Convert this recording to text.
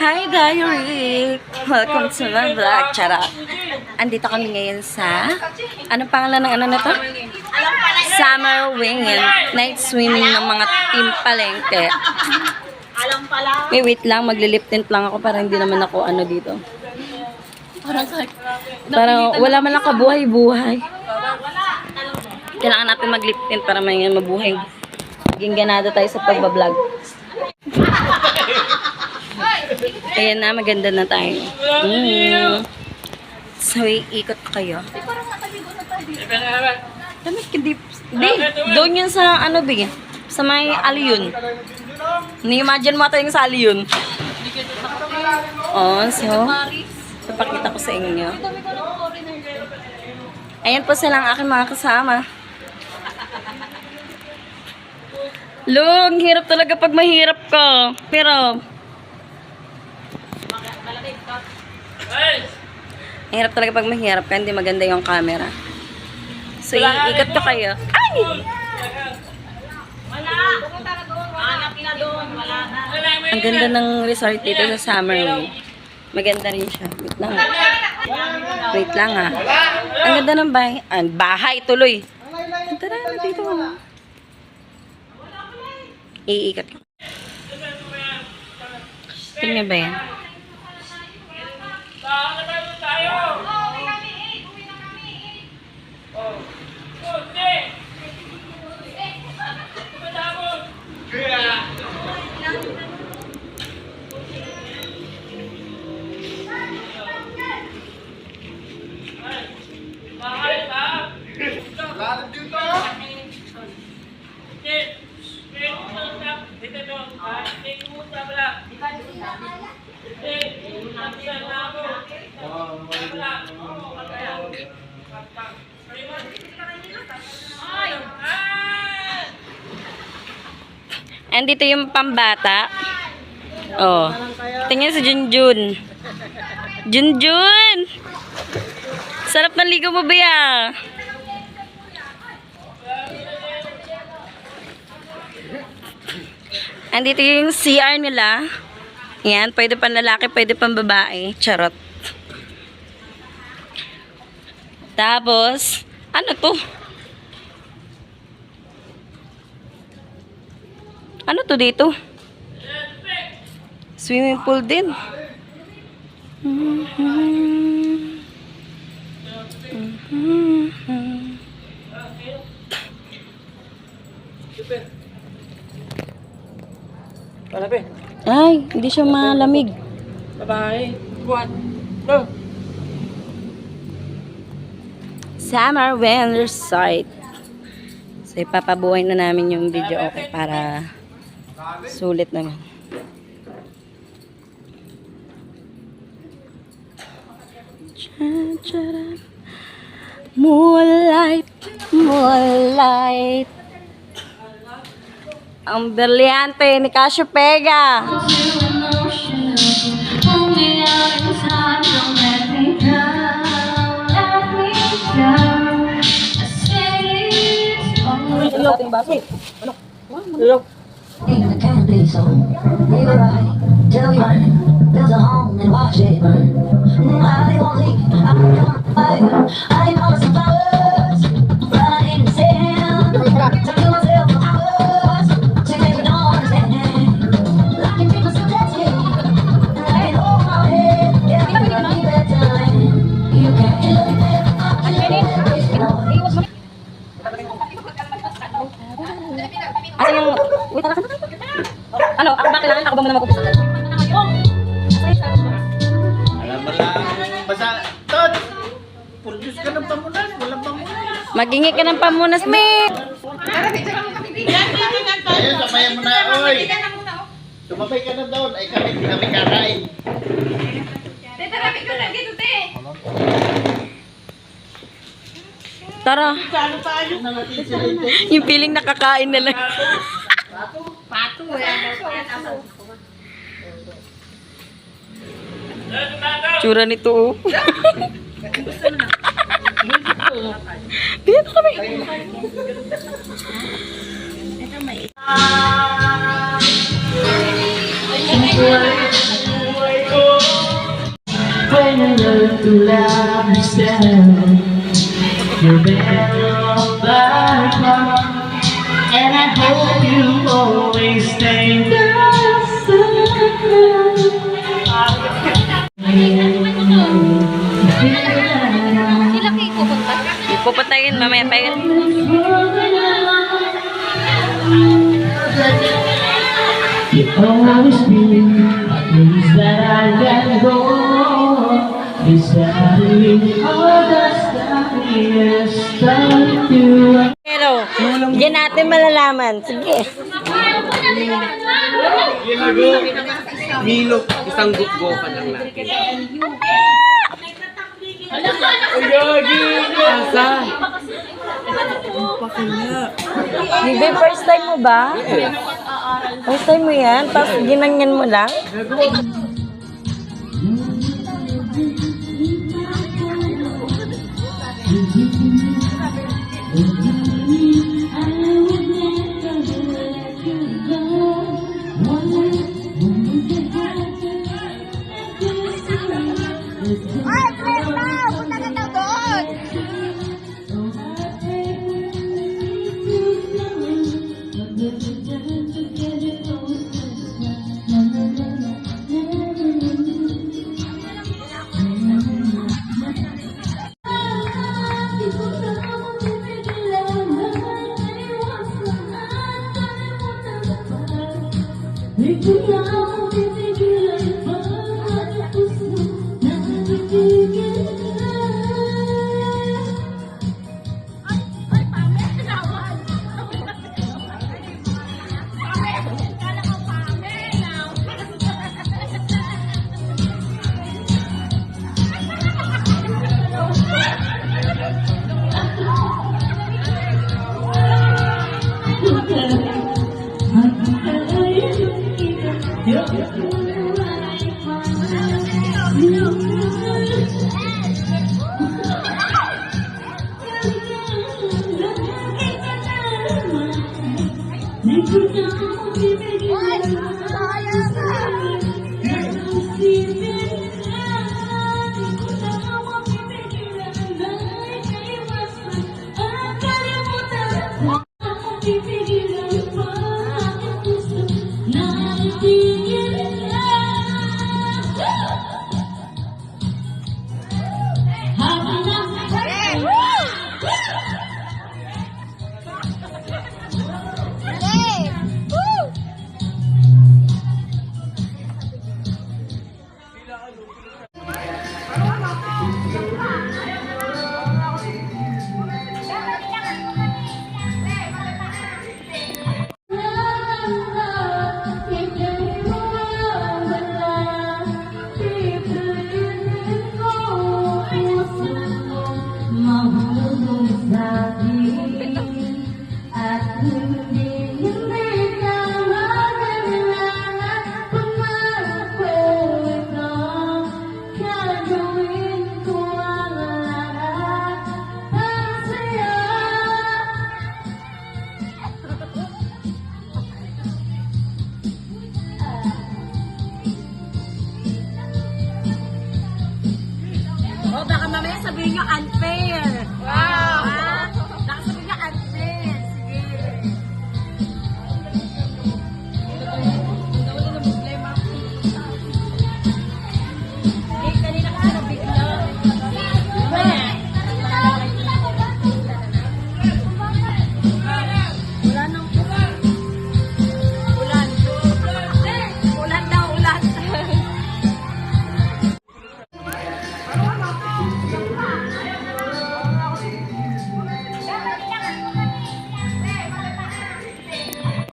Hi Diary! Welcome to my vlog. Charot. Andito kami ngayon sa... Anong pangalan ng ano na to? Summer Wing and Night Swimming ng mga team palengke. Wait lang. Maglilip tint lang ako para hindi naman ako ano dito. Parang wala man lang kabuhay-buhay. Kailangan natin maglip tint para may mabuhay. Maging ganado tayo sa pagbablog. Ayan na, maganda na tayo. So, iikot ko kayo. Hindi, doon yun sa ano ba? Sa may aliyon. Ni-imagine mo ito yung sa aliyon. Oh, so, papakita ko sa inyo. Ayan po silang aking mga kasama. Long, hirap talaga pag mahirap ka. Pero, hirap talaga pag mahirap ka, hindi maganda yung camera. So, iikot ko kayo. Ay! Ang ganda ng resort dito sa Summer Wing. Maganda rin siya. Wait lang. Wait lang ha. Ang ganda ng bahay. Bahay tuloy. Tara na dito. Iikot ko. Tingnan ba yan? Andito yung pambata. Oh. Tingnan si Junjun. Junjun! Sarap ng ligo mo ba ya? Andito yung CR nila. Yan, pwede pang lalaki, pwede pang babae. Charot. Tapos, ano to? Ano to dito? Swimming pool din. Ay, hindi siya malamig. Bye-bye. What? No. Summer Wing Resort. So, ipapabuhay na namin yung video okay para sulit naman. Moonlight, moonlight. Ang brilyante ni Casio Pega. Even the candy so leave it right till you burn. Build a home and watch it burn. I won't leave. I know some flowers running in sand. Tell myself for hours to make it all understand. I can feel myself dancing and I can hold my head. Yeah, you can be better. You can look at Ano yung... Wait, ano? Ako ba kailangan? Ako ba muna mag-upisa? Alam mo lang, basta, Todd, produce ka ng pamunas, walang pamunas. Magingi ka ng pamunas, me! Ayun, samayan mo na, oy. Sumabay ka na doon, ay kami kakain. Tara. Yung feeling nakakain na lang. Pato eh. Tsura nito oh. Dito kami. Ito may understand. You're better off by far, and I hope you always stay the Ipupatayin, mamaya pa yun. You always be a place that I can go. Deciding all the starliest of you. Pero, yan natin malalaman. Sige. Milo, isang guggo pa lang natin. Asa? Bibi, first time mo ba? First time mo yan? Tapos ginanyan mo lang? Sayang